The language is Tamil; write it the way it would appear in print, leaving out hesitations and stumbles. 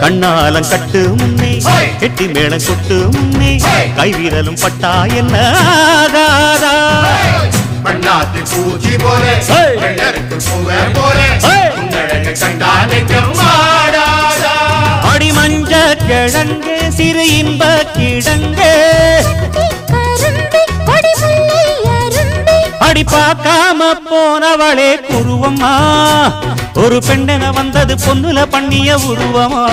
கண்ணாலம் கட்டு முன்னே கெட்டி மேளம் கொட்டு முன்னே கைவிரலும் பட்டா என்ன ஆகாதா பண்ணாத்து பூச்சி போல போல அடி மஞ்ச கிழங்கு சிறு இன்ப கிழங்கு அடி பார்க்காம போனவளே குருவம்மா ஒரு பெண்ணென வந்தது பொண்ணுல பண்ணிய உருவமா